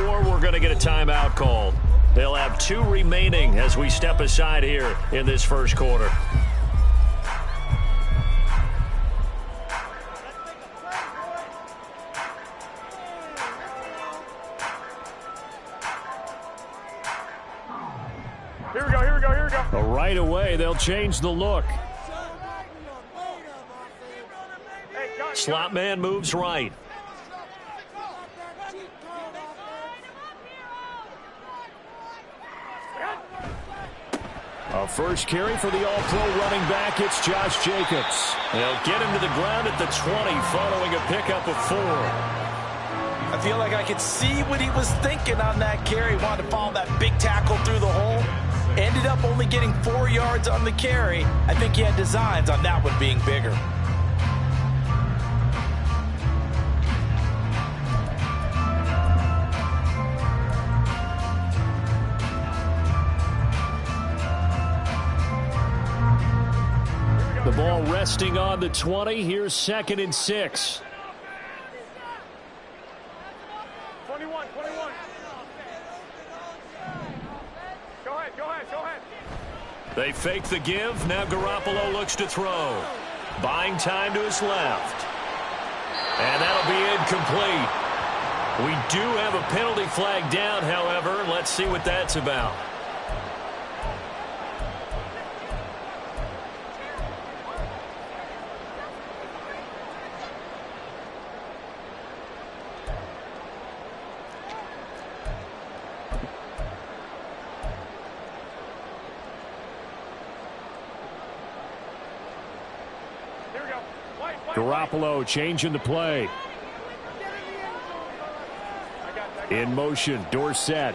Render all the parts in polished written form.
or we're going to get a timeout called. They'll have 2 remaining as we step aside here in this first quarter. Here we go, here we go, here we go. But right away, they'll change the look. Slot man moves right. A first carry for the all-pro running back. It's Josh Jacobs. They'll get him to the ground at the 20 following a pickup of 4. I feel like I could see what he was thinking on that carry. Wanted to follow that big tackle through the hole. Ended up only getting 4 yards on the carry. I think he had designs on that one being bigger. The ball resting on the 20. Here's 2nd and 6. 21. Go ahead. They fake the give. Now Garoppolo looks to throw. Buying time to his left. And that'll be incomplete. We do have a penalty flag down, however. Let's see what that's about. Garoppolo changing the play. In motion, Dorsett.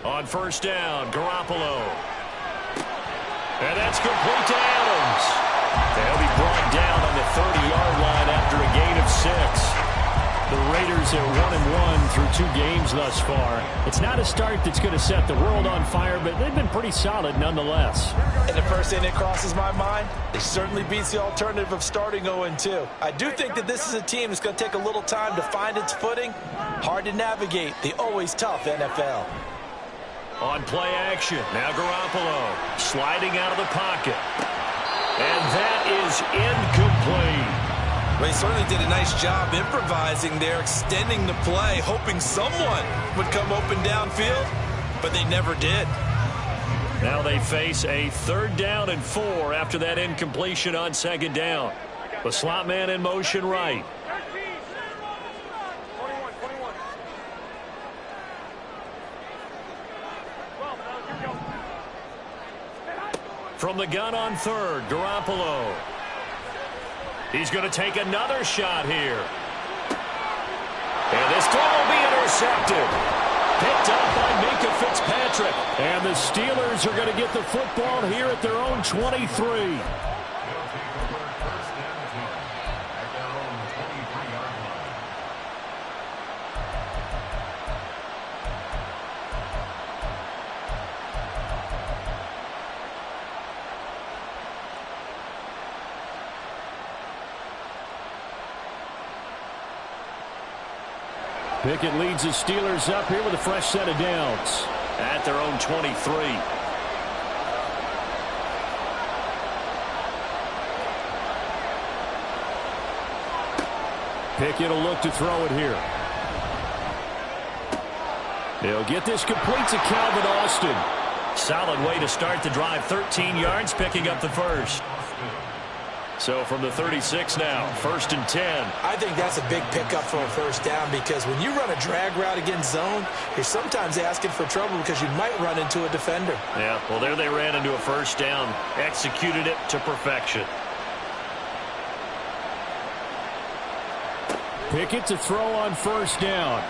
On first down, Garoppolo. And that's complete to Adams. They'll be brought down on the 30-yard line after a gain of 6. The Raiders are 1-1 through 2 games thus far. It's not a start that's going to set the world on fire, but they've been pretty solid nonetheless. And the first thing that crosses my mind, it certainly beats the alternative of starting 0-2. I do think that this is a team that's going to take a little time to find its footing. Hard to navigate the always tough NFL. On play action, now Garoppolo sliding out of the pocket. And that is incomplete. Well, he certainly did a nice job improvising there, extending the play, hoping someone would come open downfield, but they never did. Now they face a 3rd down and 4 after that incompletion on 2nd down. The slot man in motion right. From the gun on 3rd, Garoppolo. He's going to take another shot here. And this throw will be intercepted. Picked up by Minkah Fitzpatrick. And the Steelers are going to get the football here at their own 23. Pickett leads the Steelers up here with a fresh set of downs at their own 23. Pickett will look to throw it here. He'll get this complete to Calvin Austin. Solid way to start the drive. 13 yards, picking up the first. So from the 36 now, 1st and 10. I think that's a big pickup for a first down because when you run a drag route against zone, you're sometimes asking for trouble because you might run into a defender. Yeah, well, there they ran into a first down, executed it to perfection. Pickett to throw on 1st down.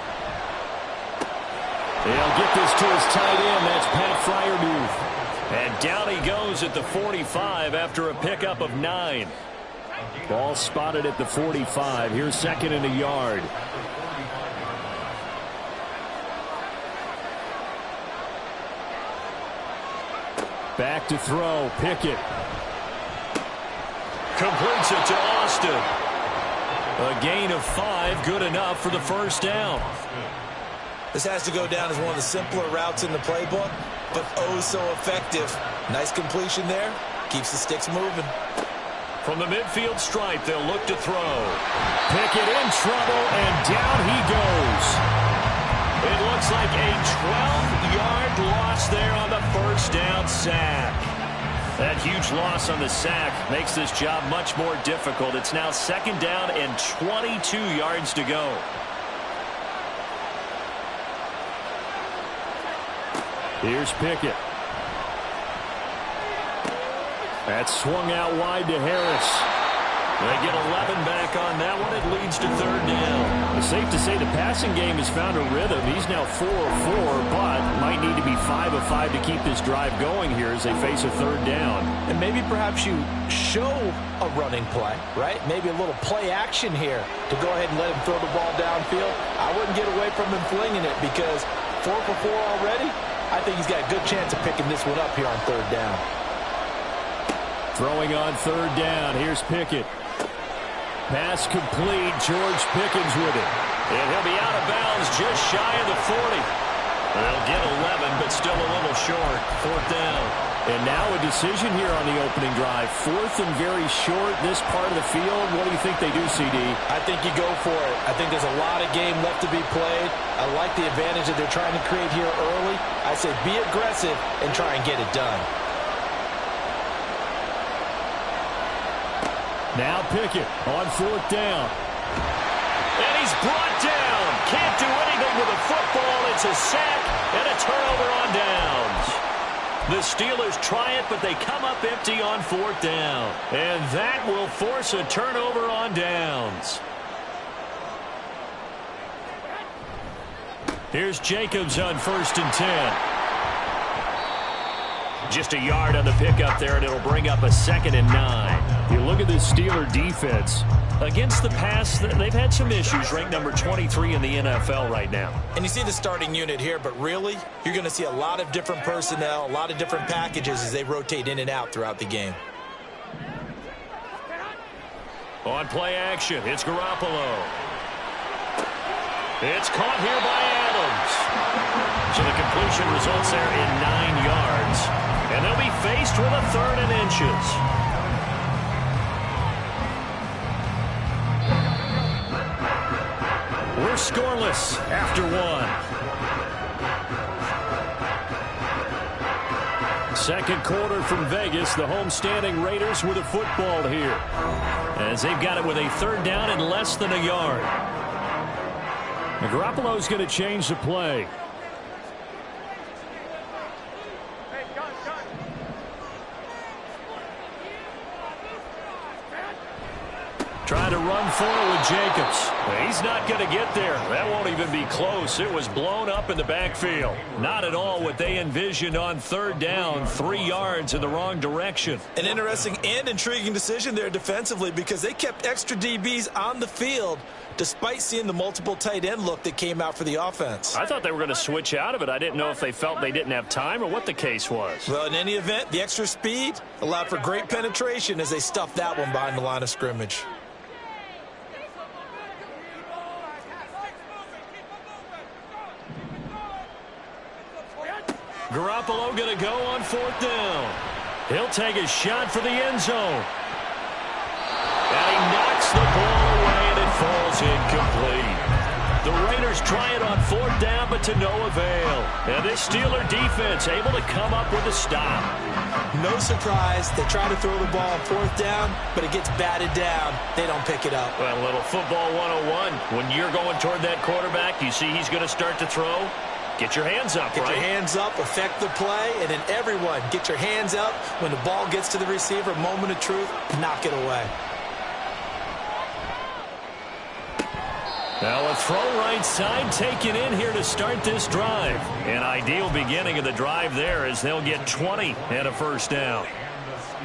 They'll get this to his tight end. That's Pat Freiermuth. And down he goes at the 45 after a pickup of 9. Ball spotted at the 45. Here's 2nd and a yard. Back to throw. Pickett. Completes it to Austin. A gain of 5, good enough for the first down. This has to go down as one of the simpler routes in the playbook, but oh so effective. Nice completion there. Keeps the sticks moving. From the midfield stripe, they'll look to throw. Pickett in trouble, and down he goes. It looks like a 12-yard loss there on the first down sack. That huge loss on the sack makes this job much more difficult. It's now 2nd down and 22 yards to go. Here's Pickett. That's swung out wide to Harris. They get 11 back on that one. It leads to 3rd down. It's safe to say the passing game has found a rhythm. He's now 4 of 4, but might need to be 5 of 5 to keep this drive going here as they face a 3rd down. And maybe perhaps you show a running play, right? Maybe a little play action here to go ahead and let him throw the ball downfield. I wouldn't get away from him flinging it because 4 for 4 already. I think he's got a good chance of picking this one up here on 3rd down. Throwing on 3rd down. Here's Pickett. Pass complete. George Pickens with it. And he'll be out of bounds just shy of the 40. They'll get 11, but still a little short. 4th down. And now a decision here on the opening drive. 4th and very short, this part of the field. What do you think they do, CD? I think you go for it. I think there's a lot of game left to be played. I like the advantage that they're trying to create here early. I say be aggressive and try and get it done. Now Pickett on 4th down. And he's brought down. Can't do anything with a football. It's a sack and a turnover on downs. The Steelers try it, but they come up empty on 4th down. And that will force a turnover on downs. Here's Jacobs on 1st and 10. Just a yard on the pickup there, and it'll bring up a 2nd and 9. You look at this Steeler defense. Against the pass, they've had some issues, ranked number 23 in the NFL right now. And you see the starting unit here, but really, you're going to see a lot of different personnel, a lot of different packages as they rotate in and out throughout the game. On play action, it's Garoppolo. It's caught here by Adams. So the completion results there in 9 yards. And they'll be faced with a 3rd and inches. We're scoreless after 1. Second quarter from Vegas. The homestanding Raiders with a football here, as they've got it with a 3rd down and less than a yard. Now, Garoppolo's going to change the play. Trying to run for it with Jacobs. He's not going to get there. That won't even be close. It was blown up in the backfield. Not at all what they envisioned on 3rd down. 3 yards in the wrong direction. An interesting and intriguing decision there defensively because they kept extra DBs on the field despite seeing the multiple tight end look that came out for the offense. I thought they were going to switch out of it. I didn't know if they felt they didn't have time or what the case was. Well, in any event, the extra speed allowed for great penetration as they stuffed that one behind the line of scrimmage. Garoppolo going to go on 4th down. He'll take a shot for the end zone. And he knocks the ball away, and it falls incomplete. The Raiders try it on 4th down, but to no avail. And this Steeler defense able to come up with a stop. No surprise. They try to throw the ball on 4th down, but it gets batted down. They don't pick it up. Well, a little football 101. When you're going toward that quarterback, you see he's going to start to throw. Get your hands up, right? Get your hands up, affect the play, and then everyone get your hands up. When the ball gets to the receiver, moment of truth, knock it away. Now a throw right side taken in here to start this drive. An ideal beginning of the drive there as they'll get 20 and a 1st down.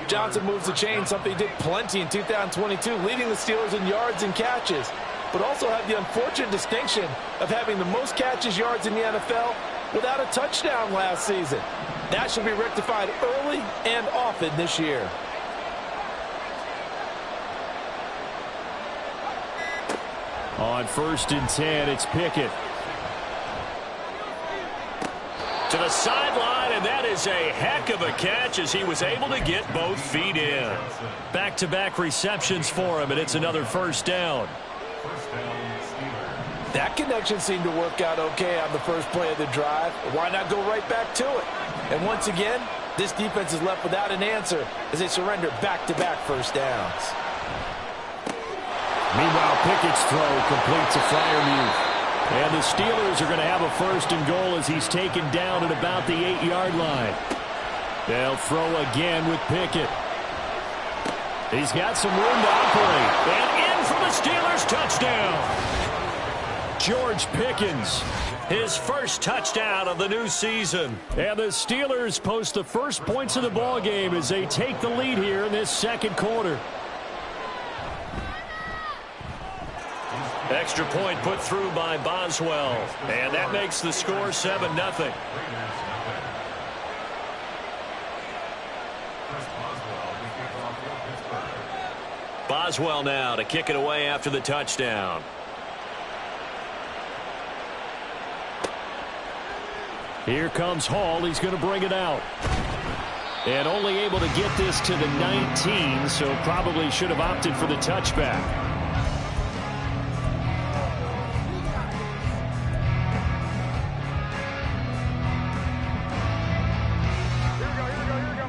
Johnson moves the chain, something he did plenty in 2022, leading the Steelers in yards and catches, but also have the unfortunate distinction of having the most catches yards in the NFL without a touchdown last season. That should be rectified early and often this year. On 1st and 10, it's Pickett. To the sideline, and that is a heck of a catch as he was able to get both feet in. Back-to-back receptions for him, and it's another first down. That connection seemed to work out okay on the first play of the drive. Why not go right back to it? And once again, this defense is left without an answer as they surrender back-to-back first downs. Meanwhile, Pickett's throw complete to Freiermuth. And the Steelers are going to have a 1st and goal as he's taken down at about the 8-yard line. They'll throw again with Pickett. He's got some room to operate. And in for the Steelers touchdown. George Pickens, his first touchdown of the new season. And the Steelers post the first points of the ball game as they take the lead here in this second quarter. Extra point put through by Boswell. And that makes the score 7-0. Boswell now to kick it away after the touchdown. Here comes Hall. He's going to bring it out. And only able to get this to the 19, so probably should have opted for the touchback.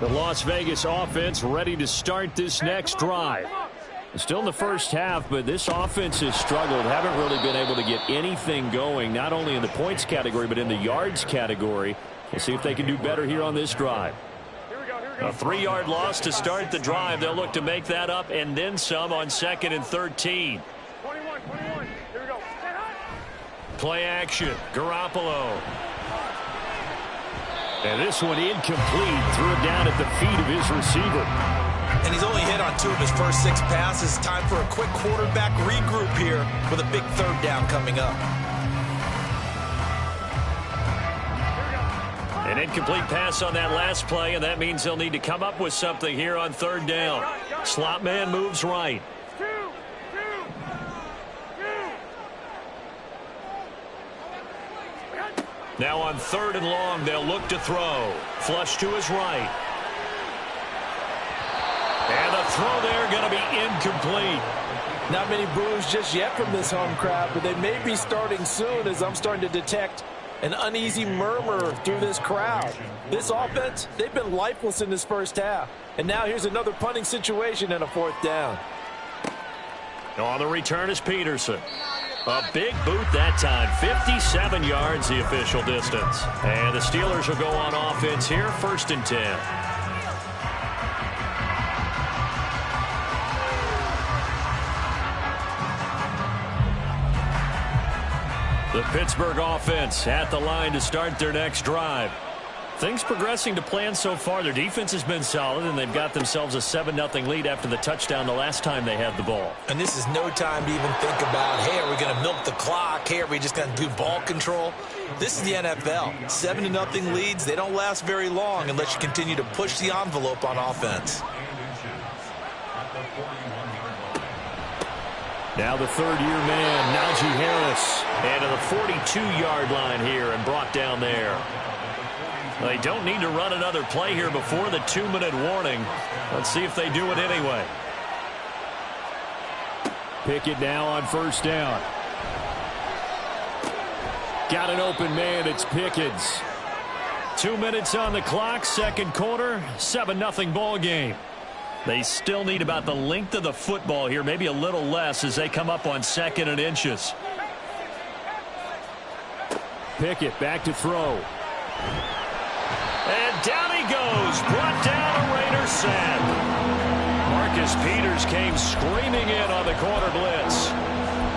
The Las Vegas offense ready to start this next drive. Still in the first half, but this offense has struggled. Haven't really been able to get anything going, not only in the points category, but in the yards category. We'll see if they can do better here on this drive. A 3-yard loss to start the drive. They'll look to make that up and then some on 2nd and 13. 21. Here we go. Play action. Garoppolo. And this one incomplete. Threw it down at the feet of his receiver. And he's only hit on 2 of his first 6 passes. Time for a quick quarterback regroup here with a big 3rd down coming up. An incomplete pass on that last play, and that means they'll need to come up with something here on 3rd down. Slot man moves right. Now on 3rd and long, they'll look to throw. Flush to his right. And the throw there going to be incomplete. Not many boos just yet from this home crowd, but they may be starting soon as I'm starting to detect an uneasy murmur through this crowd. This offense, they've been lifeless in this first half. And now here's another punting situation and a 4th down. On the return is Peterson. A big boot that time. 57 yards the official distance. And the Steelers will go on offense here. 1st and 10. The Pittsburgh offense at the line to start their next drive. Things progressing to plan so far. Their defense has been solid, and they've got themselves a 7-0 lead after the touchdown the last time they had the ball. And this is no time to even think about, hey, are we going to milk the clock? Hey, are we just going to do ball control? This is the NFL. 7-0 leads, they don't last very long unless you continue to push the envelope on offense. Now the 3rd-year man, Najee Harris. And to the 42-yard line here and brought down there. They don't need to run another play here before the 2-minute warning. Let's see if they do it anyway. Pickett now on 1st down. Got an open man. It's Pickens. 2 minutes on the clock. 2nd quarter. 7-0 ball game. They still need about the length of the football here, maybe a little less as they come up on 2nd and inches. Pickett back to throw. And down he goes. Brought down a Raider sack. Marcus Peters came screaming in on the corner blitz.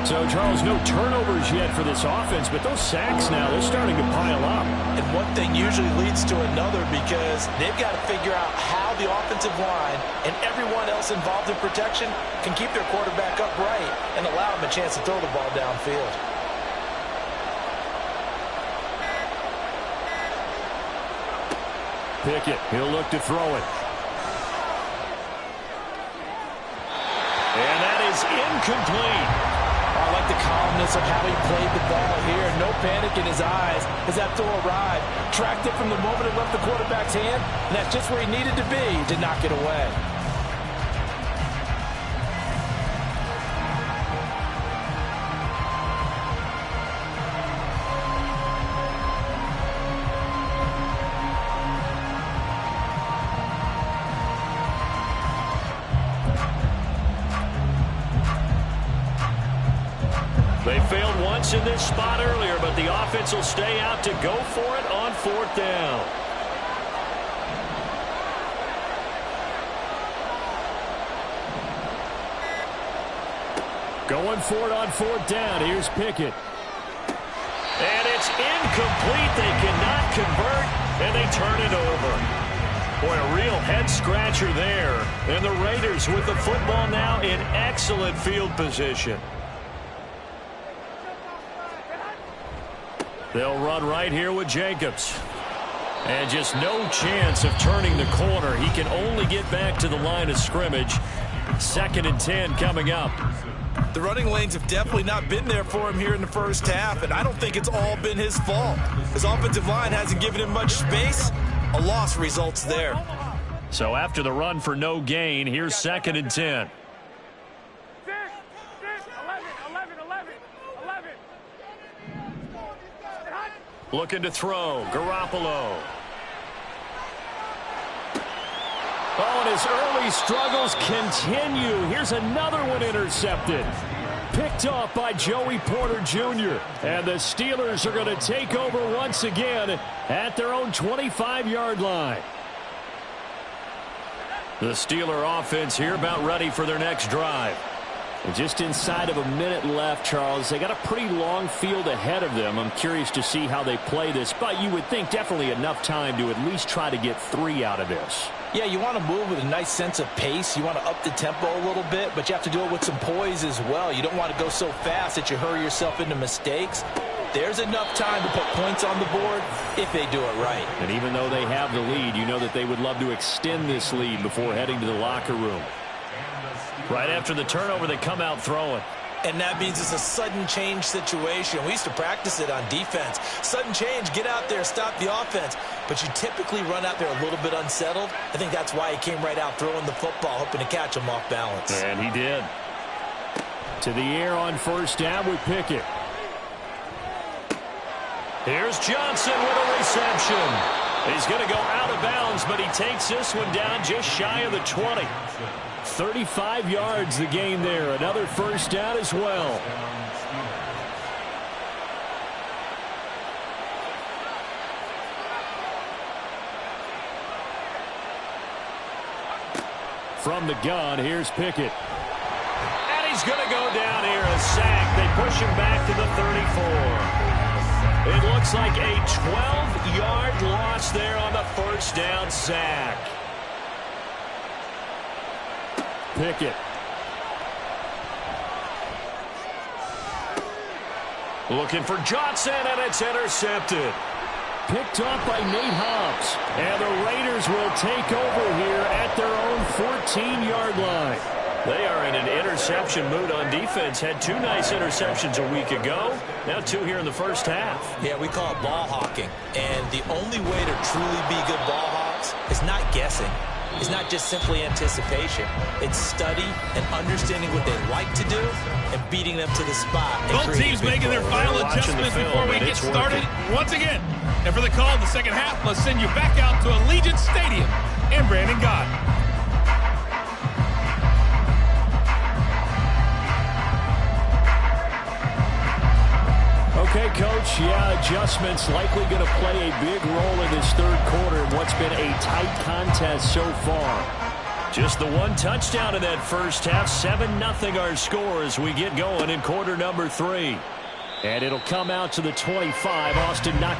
So, Charles, no turnovers yet for this offense, but those sacks now, they're starting to pile up. And one thing usually leads to another because they've got to figure out how the offensive line and everyone else involved in protection can keep their quarterback upright and allow him a chance to throw the ball downfield. Pickett, he'll look to throw it. And that is incomplete. Like like the calmness of how he played the ball here. No panic in his eyes as that throw arrived. Tracked it from the moment it left the quarterback's hand, and that's just where he needed to be to knock it away. They failed once in this spot earlier, but the offense will stay out to go for it on 4th down. Going for it on 4th down. Here's Pickett. And it's incomplete. They cannot convert, and they turn it over. Boy, a real head-scratcher there. And the Raiders with the football now in excellent field position. They'll run right here with Jacobs. And just no chance of turning the corner. He can only get back to the line of scrimmage. 2nd and 10 coming up. The running lanes have definitely not been there for him here in the first half, and I don't think it's all been his fault. His offensive line hasn't given him much space. A loss results there. So after the run for no gain, here's 2nd and 10. 11. Looking to throw. Garoppolo. Oh, and his early struggles continue. Here's another one intercepted. Picked off by Joey Porter Jr. And the Steelers are going to take over once again at their own 25-yard line. The Steeler offense here about ready for their next drive. And just inside of a minute left, Charles. They got a pretty long field ahead of them. I'm curious to see how they play this, but you would think definitely enough time to at least try to get 3 out of this. Yeah, you want to move with a nice sense of pace. You want to up the tempo a little bit, but you have to do it with some poise as well. You don't want to go so fast that you hurry yourself into mistakes. There's enough time to put points on the board if they do it right. And even though they have the lead, you know that they would love to extend this lead before heading to the locker room. Right after the turnover, they come out throwing. And that means it's a sudden change situation. We used to practice it on defense. Sudden change, get out there, stop the offense. But you typically run out there a little bit unsettled. I think that's why he came right out throwing the football, hoping to catch him off balance. And he did. To the air on 1st down with Pickett. Here's Johnson with a reception. He's going to go out of bounds, but he takes this one down just shy of the 20. 35 yards the gain there. Another 1st down as well. From the gun, here's Pickett. And he's going to go down here, a sack. They push him back to the 34. It looks like a 12-yard loss there on the 1st down sack. Pickett. Looking for Johnson, and it's intercepted. Picked off by Nate Hobbs. And the Raiders will take over here at their own 14-yard line. They are in an interception mood on defense. Had 2 nice interceptions a week ago. Now 2 here in the first half. Yeah, we call it ball hawking. And the only way to truly be good ball hawks is not guessing. It's not just simply anticipation. It's study and understanding what they like to do and beating them to the spot. Both teams making their final adjustments before we get started once again. And for the call in the second half, let's send you back out to Allegiant Stadium in Brandon Gott. Okay, Coach, yeah, adjustments likely going to play a big role in this 3rd quarter in what's been a tight contest so far. Just the 1 touchdown in that first half, 7-0 our score as we get going in quarter number 3. And it'll come out to the 25. Austin not.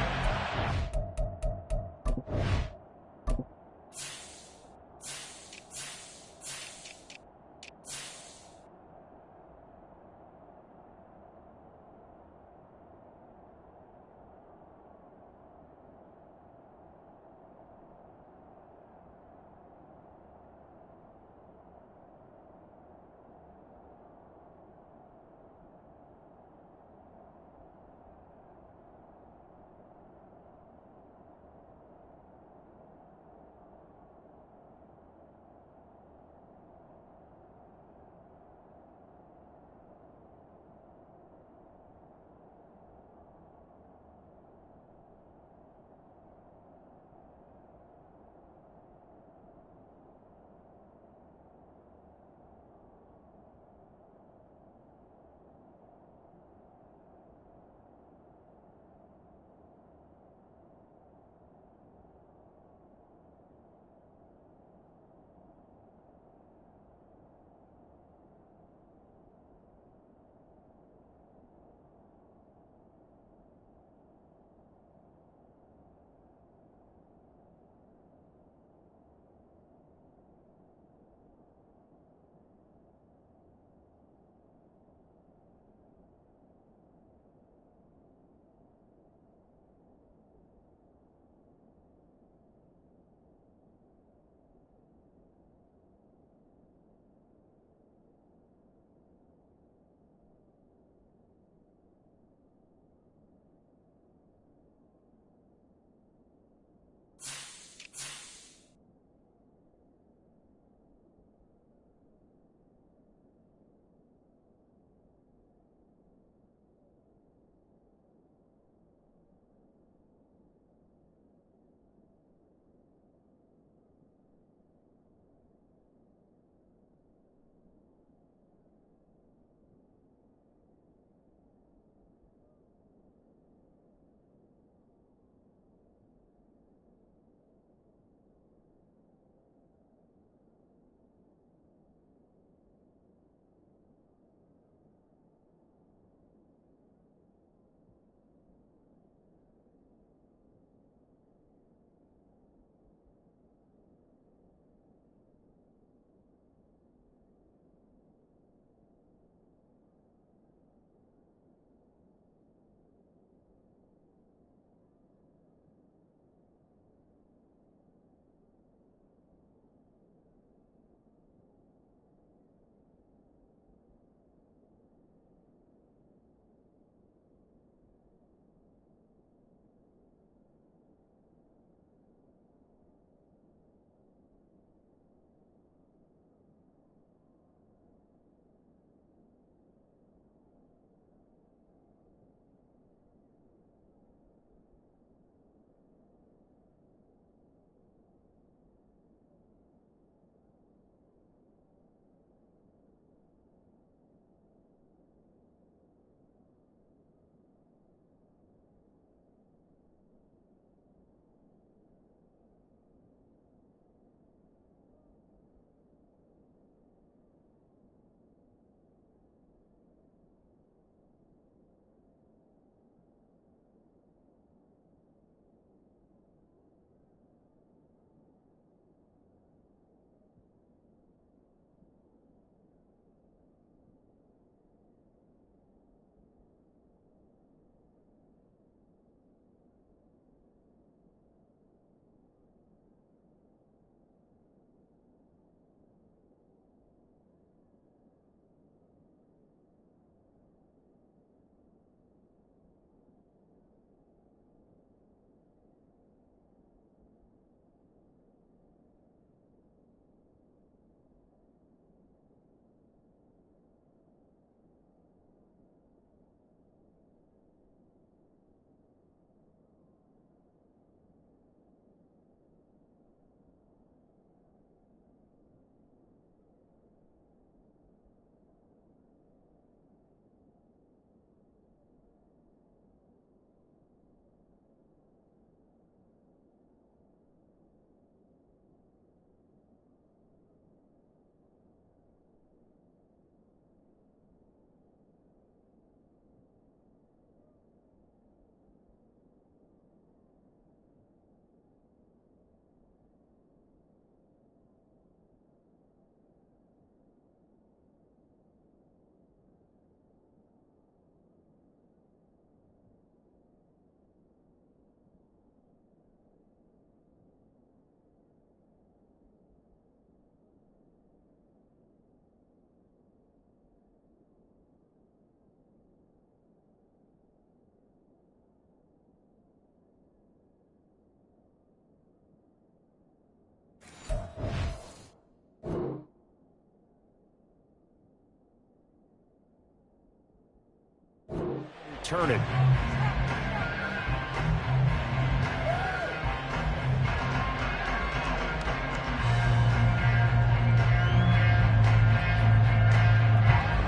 return it.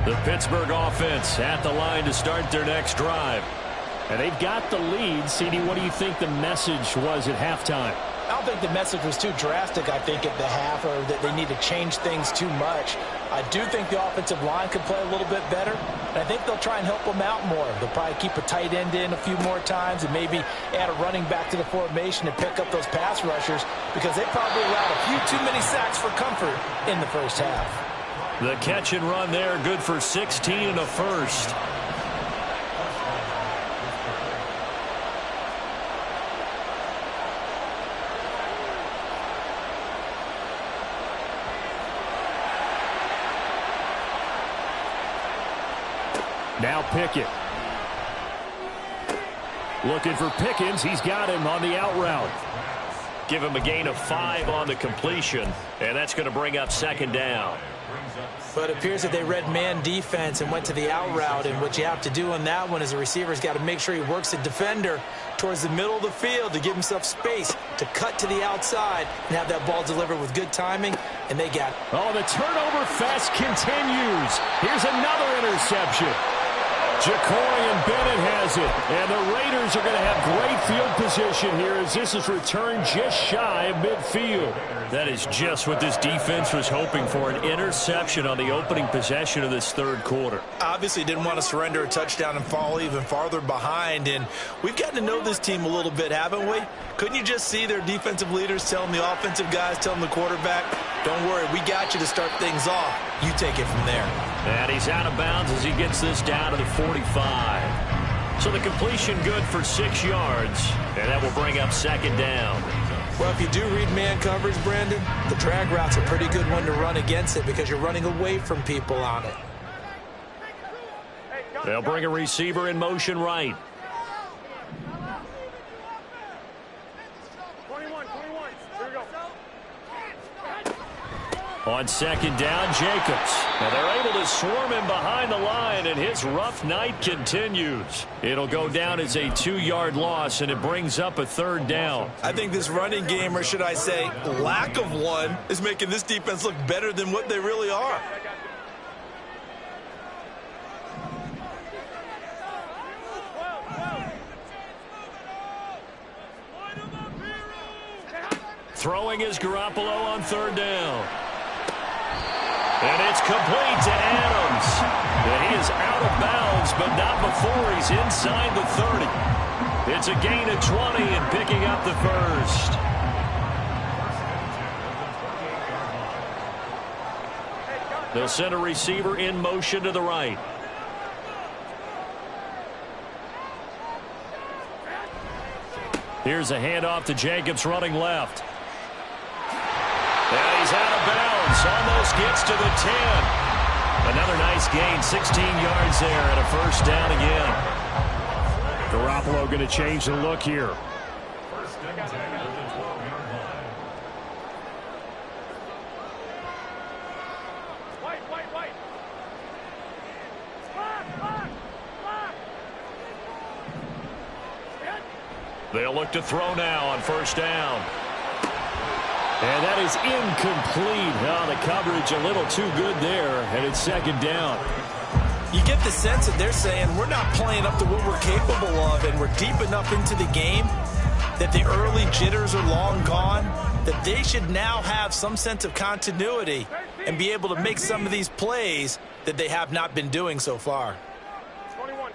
The Pittsburgh offense at the line to start their next drive. And they've got the lead. CD, what do you think the message was at halftime? I don't think the message was too drastic, I think, at the half, or that they need to change things too much. I do think the offensive line could play a little bit better, and I think they'll try and help them out more. They'll probably keep a tight end in a few more times and maybe add a running back to the formation and pick up those pass rushers, because they probably allowed a few too many sacks for comfort in the first half. The catch and run there, good for 16 and a first. Now Pickett. Looking for Pickens. He's got him on the out route. Give him a gain of 5 on the completion, and that's going to bring up second down. But it appears that they read man defense and went to the out route, and what you have to do on that one is the receiver's got to make sure he works the defender towards the middle of the field to give himself space to cut to the outside and have that ball delivered with good timing, and they got it. Oh, the turnover fest continues. Here's another interception. Jacorian Bennett has it, and the Raiders are going to have great field position here as this is returned just shy of midfield. That is just what this defense was hoping for, an interception on the opening possession of this third quarter. Obviously didn't want to surrender a touchdown and fall even farther behind, and we've gotten to know this team a little bit, haven't we? Couldn't you just see their defensive leaders telling the offensive guys, telling the quarterback, don't worry, we got you to start things off. You take it from there. And he's out of bounds as he gets this down to the 45. So the completion good for 6 yards, and that will bring up second down. Well, if you do read man coverage, Brandon, the drag route's a pretty good one to run against it because you're running away from people on it. They'll bring a receiver in motion right. 21. Here we go. On second down, Jacobs. Now they're able to swarm him behind the line, and his rough night continues. It'll go down as a 2-yard loss, and it brings up a third down. I think this running game, or should I say lack of one, is making this defense look better than what they really are. Throwing is Garoppolo on third down. And it's complete to Adams. And he is out of bounds, but not before he's inside the 30. It's a gain of 20 and picking up the first. They'll send a receiver in motion to the right. Here's a handoff to Jacobs running left. And he's out of bounds. Almost gets to the 10. Another nice gain, 16 yards there, and a first down again. Garoppolo going to change the look here. White. Block. They'll look to throw now on first down. And that is incomplete. Oh, the coverage a little too good there, and it's second down. You get the sense that they're saying we're not playing up to what we're capable of, and we're deep enough into the game that the early jitters are long gone, that they should now have some sense of continuity and be able to make some of these plays that they have not been doing so far. 21.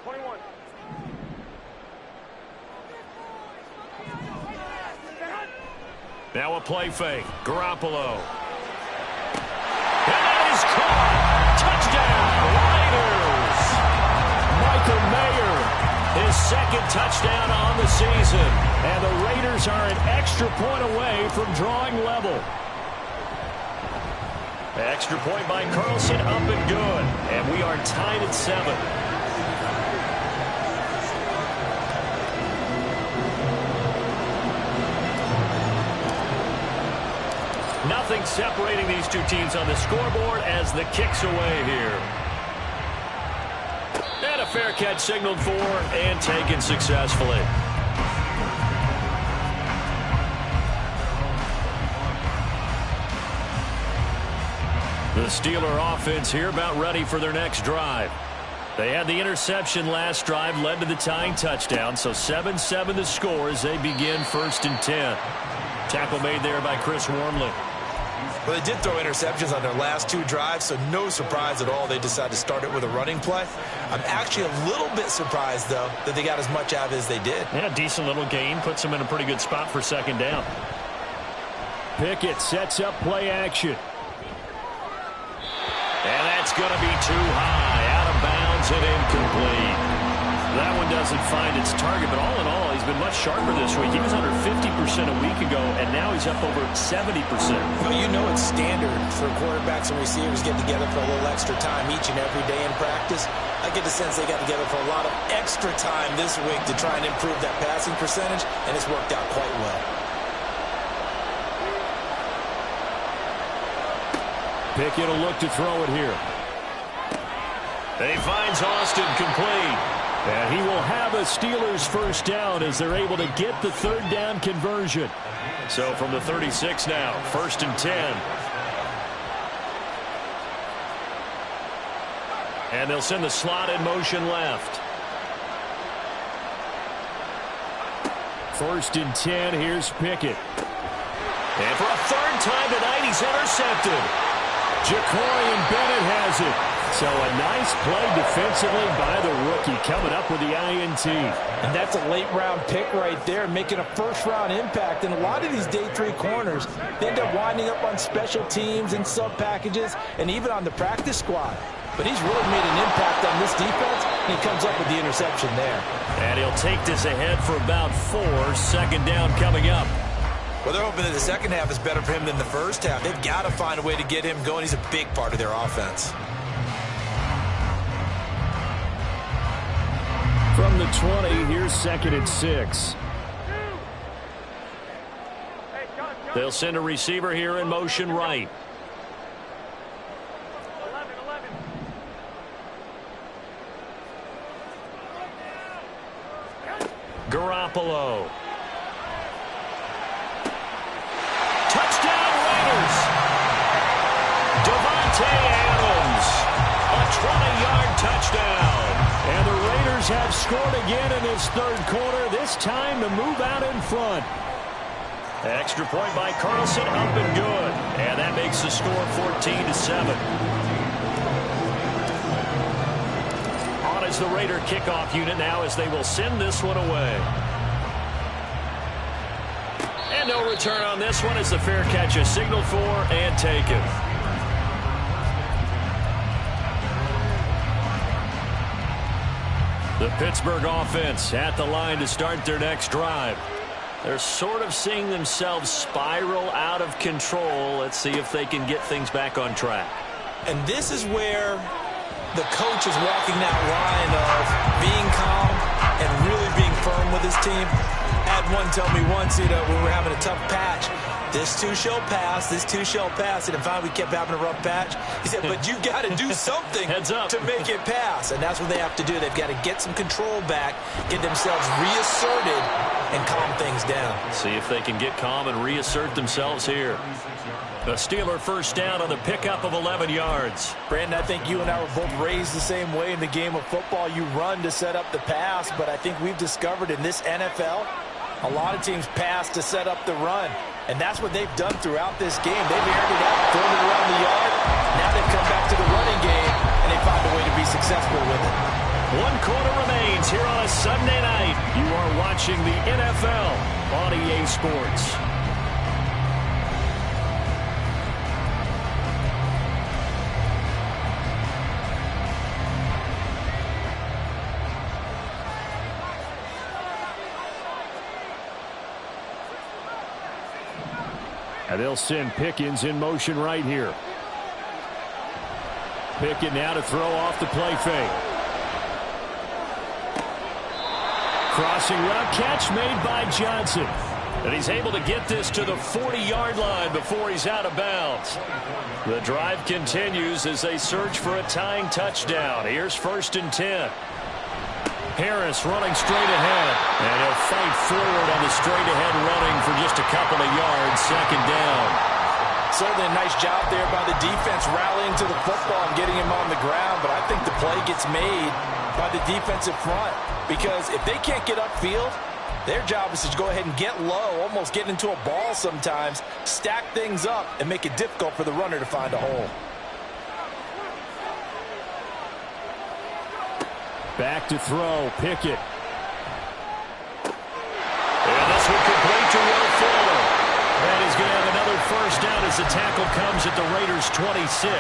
Now a play fake. Garoppolo. And that is caught. Touchdown, Raiders. Michael Mayer, his second touchdown on the season. And the Raiders are an extra point away from drawing level. Extra point by Carlson, up and good. And we are tied at 7. Nothing separating these two teams on the scoreboard as the kick's away here. And a fair catch signaled for and taken successfully. The Steeler offense here about ready for their next drive. They had the interception last drive, led to the tying touchdown, so 7-7 the score as they begin 1st and 10. Tackle made there by Chris Wormley. Well, they did throw interceptions on their last 2 drives, so no surprise at all they decided to start it with a running play. I'm actually a little bit surprised, though, that they got as much out of it as they did. Yeah, decent little gain. Puts them in a pretty good spot for 2nd down. Pickett sets up play action. And that's going to be too high. Out of bounds and incomplete. That one doesn't find its target, but all in all, he's been much sharper this week. He was under 50% a week ago, and now he's up over 70%. Well, you know it's standard for quarterbacks and receivers get together for a little extra time each and every day in practice. I get the sense they got together for a lot of extra time this week to try and improve that passing percentage, and it's worked out quite well. Pickett will look to throw it here. And he finds Austin complete. And he will have a Steelers 1st down as they're able to get the 3rd down conversion. So from the 36 now, 1st and 10. And they'll send the slot in motion left. 1st and 10, here's Pickett. And for a 3rd time tonight, he's intercepted. Jacorian Bennett has it. So a nice play defensively by the rookie coming up with the INT. And that's a late-round pick right there, making a first-round impact. And a lot of these day 3 corners, they end up winding up on special teams and sub-packages and even on the practice squad. But he's really made an impact on this defense, and he comes up with the interception there. And he'll take this ahead for about 4. 2nd down coming up. Well, they're hoping that the second half is better for him than the first half. They've got to find a way to get him going. He's a big part of their offense. From the 20, here's 2nd and 6. They'll send a receiver here in motion right. 11. Garoppolo. Touchdown Raiders. Davante Adams. A 20-yard touchdown. And the Raiders have scored again in this 3rd quarter, this time to move out in front. Extra point by Carlson, up and good. And that makes the score 14-7. On is the Raider kickoff unit now as they will send this one away. And no return on this one as the fair catch is signaled for and taken. The Pittsburgh offense at the line to start their next drive. They're sort of seeing themselves spiral out of control. Let's see if they can get things back on track. And this is where the coach is walking that line of being calm and really being firm with his team. I had one tell me once, when we were having a tough patch, this too shall pass, this too shall pass. And finally we kept having a rough patch. He said, but you got to do something to make it pass. And that's what they have to do. They've got to get some control back, get themselves reasserted, and calm things down. See if they can get calm and reassert themselves here. The Steeler 1st down on the pickup of 11 yards. Brandon, I think you and I were both raised the same way in the game of football. You run to set up the pass, but I think we've discovered in this NFL, a lot of teams pass to set up the run. And that's what they've done throughout this game. They've aired it out, thrown it around the yard. Now they've come back to the running game, and they found a way to be successful with it. 1 quarter remains here on a Sunday night. You are watching the NFL on EA Sports. And they'll send Pickens in motion right here. Pickens now to throw off the play fake. Crossing route catch made by Johnson. And he's able to get this to the 40-yard line before he's out of bounds. The drive continues as they search for a tying touchdown. Here's 1st and 10. Harris running straight ahead. And he'll fight forward on the straight ahead running for just a couple of yards. Second down. Certainly a nice job there by the defense rallying to the football and getting him on the ground. But I think the play gets made by the defensive front. Because if they can't get upfield, their job is to go ahead and get low, almost get into a ball sometimes, stack things up, and make it difficult for the runner to find a hole. Back to throw, Pickett. And this will complete to Will Fuller. And he's going to have another first down as the tackle comes at the Raiders' 26.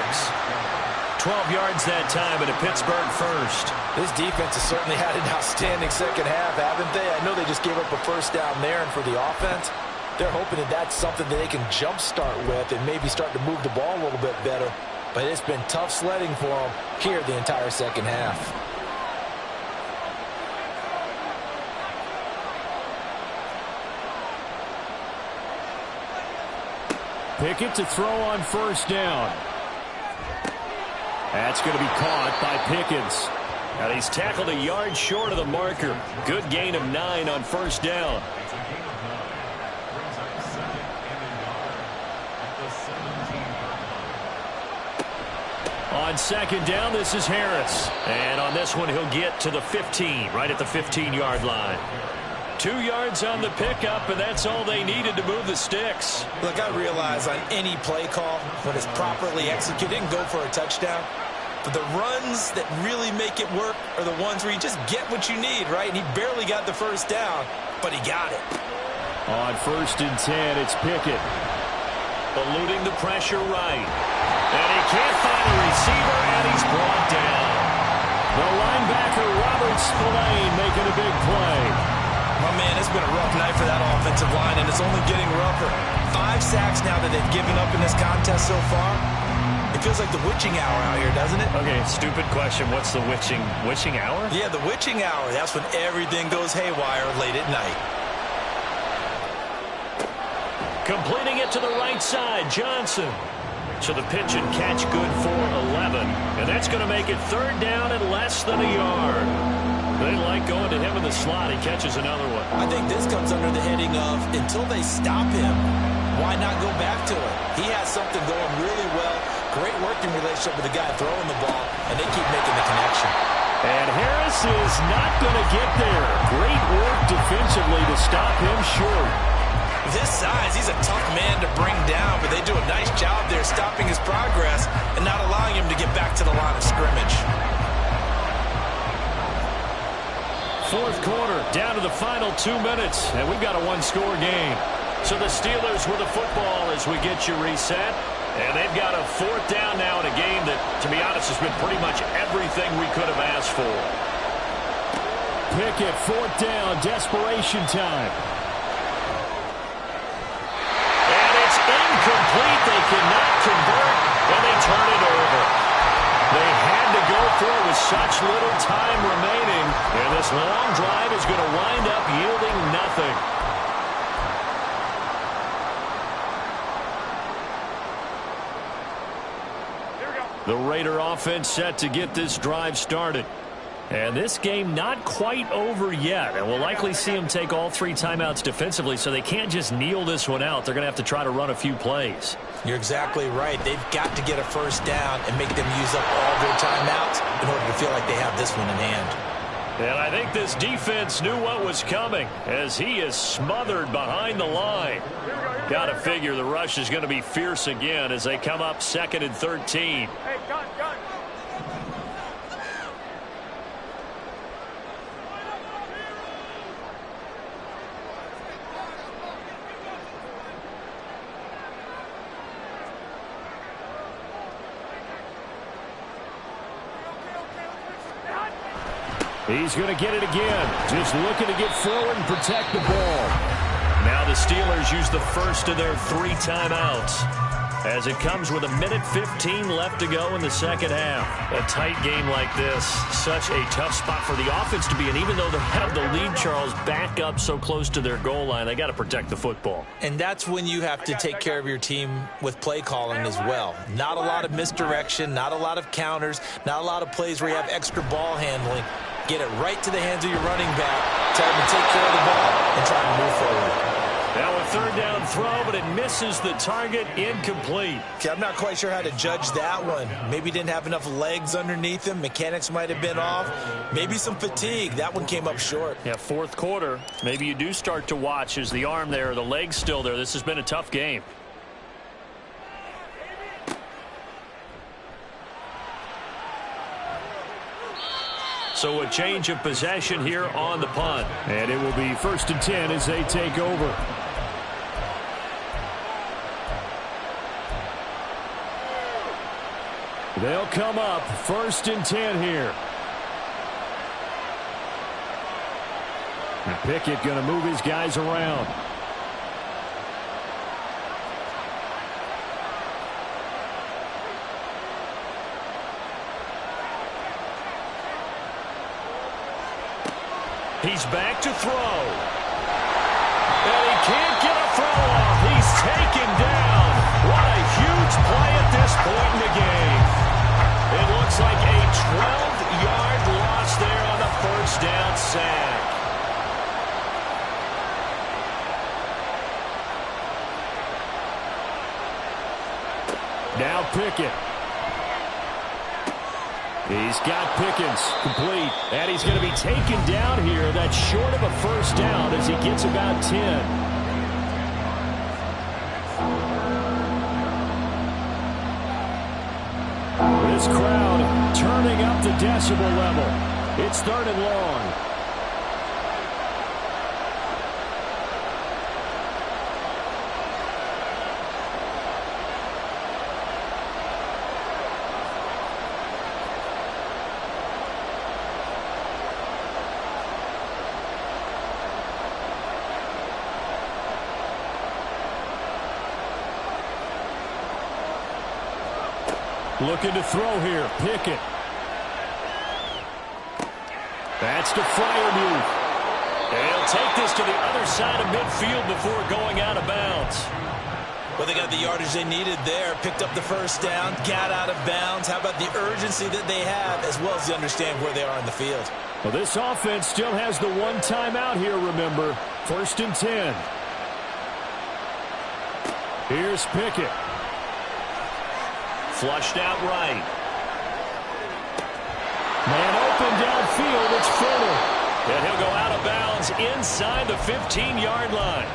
12 yards that time and a Pittsburgh first. This defense has certainly had an outstanding second half, haven't they? I know they just gave up a first down there, and for the offense, they're hoping that that's something that they can jumpstart with and maybe start to move the ball a little bit better. But it's been tough sledding for them here the entire second half. Pickett to throw on first down. That's going to be caught by Pickens. And he's tackled a yard short of the marker. Good gain of 9 on first down. On second down, this is Harris. And on this one, he'll get to the 15, right at the 15-yard line. 2 yards on the pickup, and that's all they needed to move the sticks. Look, I realize on any play call, when it's properly executed, and go for a touchdown. But the runs that really make it work are the ones where you just get what you need, right? And he barely got the first down, but he got it. On 1st and 10, it's Pickett. Eluding the pressure right. And he can't find a receiver, and he's brought down. The linebacker, Robert Spillane, making a big play. Oh, man, it's been a rough night for that offensive line, and it's only getting rougher. 5 sacks now that they've given up in this contest so far. It feels like the witching hour out here, doesn't it? Okay, stupid question. What's the witching hour? Yeah, the witching hour. That's when everything goes haywire late at night. Completing it to the right side, Johnson. So the pitch and catch good for 11. And that's going to make it 3rd down and less than a yard. They like going to him in the slot. He catches another one. I think this comes under the heading of until they stop him, why not go back to it? He has something going really well. Great working relationship with the guy throwing the ball, and they keep making the connection. And Harris is not going to get there. Great work defensively to stop him short. This size, he's a tough man to bring down, but they do a nice job there stopping his progress and not allowing him to get back to the line of scrimmage. 4th quarter, down to the final 2 minutes, and we've got a 1-score game. So the Steelers with the football as we get you reset. And they've got a 4th down now in a game that, to be honest, has been pretty much everything we could have asked for. Pickett, 4th down, desperation time. And it's incomplete. They cannot convert, and they turn it over. They had to go for it with such little time remaining, and this long drive is going to wind up yielding nothing. The Raider offense set to get this drive started. And this game not quite over yet. And we'll likely see them take all 3 timeouts defensively, so they can't just kneel this one out. They're going to have to try to run a few plays. You're exactly right. They've got to get a first down and make them use up all their timeouts in order to feel like they have this one in hand. And I think this defense knew what was coming as he is smothered behind the line. Got to figure the rush is going to be fierce again as they come up 2nd and 13. Hey, gun. He's going to get it again. Just looking to get forward and protect the ball. Now the Steelers use the first of their 3 timeouts as it comes with 1:15 left to go in the second half. A tight game like this, such a tough spot for the offense to be in. Even though they have the lead, Charles, back up so close to their goal line, they got to protect the football. And that's when you have to take care of your team with play calling as well. Not a lot of misdirection, not a lot of counters, not a lot of plays where you have extra ball handling. Get it right to the hands of your running back. Tell him to take care of the ball and try to move forward. Now a third down throw, but it misses the target, incomplete. Okay, I'm not quite sure how to judge that one. Maybe didn't have enough legs underneath him. Mechanics might have been off. Maybe some fatigue. That one came up short. Yeah, fourth quarter. Maybe you do start to watch. Is the arm there, the leg's still there? This has been a tough game. So a change of possession here on the punt. And it will be 1st and 10 as they take over. They'll come up 1st and 10 here. And Pickett going to move his guys around. He's back to throw. And he can't get a throw off. He's taken down. What a huge play at this point in the game. It looks like a 12-yard loss there on the first down sack. Now Pickett. He's got Pickens complete, and he's going to be taken down here. That's short of a first down as he gets about 10. This crowd turning up the decibel level. It's 3rd and long. Looking to throw here. Pickett. That's to Freiermuth. And he'll take this to the other side of midfield before going out of bounds. Well, they got the yardage they needed there. Picked up the first down. Got out of bounds. How about the urgency that they have as well as they understand where they are in the field? Well, this offense still has the one timeout here, remember. 1st and 10. Here's Pickett. Flushed out right. Man open downfield. It's Fuller. And he'll go out of bounds inside the 15-yard line.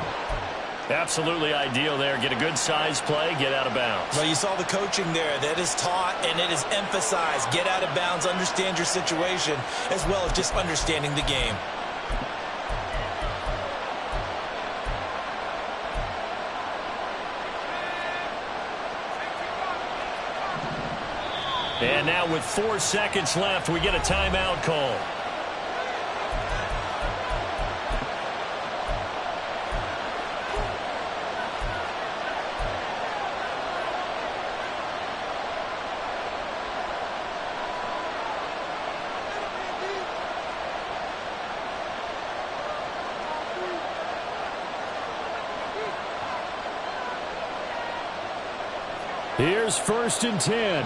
Absolutely ideal there. Get a good size play, get out of bounds. Well, you saw the coaching there. That is taught and it is emphasized. Get out of bounds, understand your situation, as well as just understanding the game. And now with 4 seconds left, we get a timeout call. Here's 1st and 10.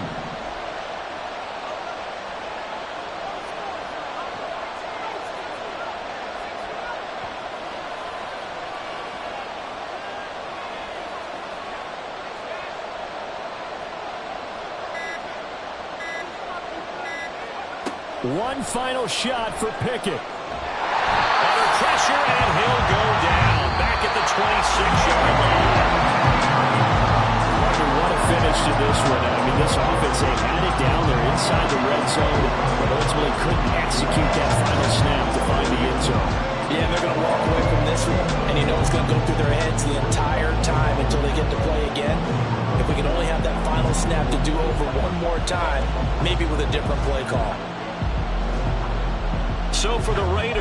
One final shot for Pickett. Under pressure, and he'll go down. Back at the 26-yard line. What a finish to this one. I mean, this offense, they had it down there inside the red zone, but ultimately couldn't execute that final snap to find the end zone. Yeah, they're going to walk away from this one, and you know it's going to go through their heads the entire time until they get to play again. If we can only have that final snap to do over one more time, maybe with a different play call. So for the Raiders,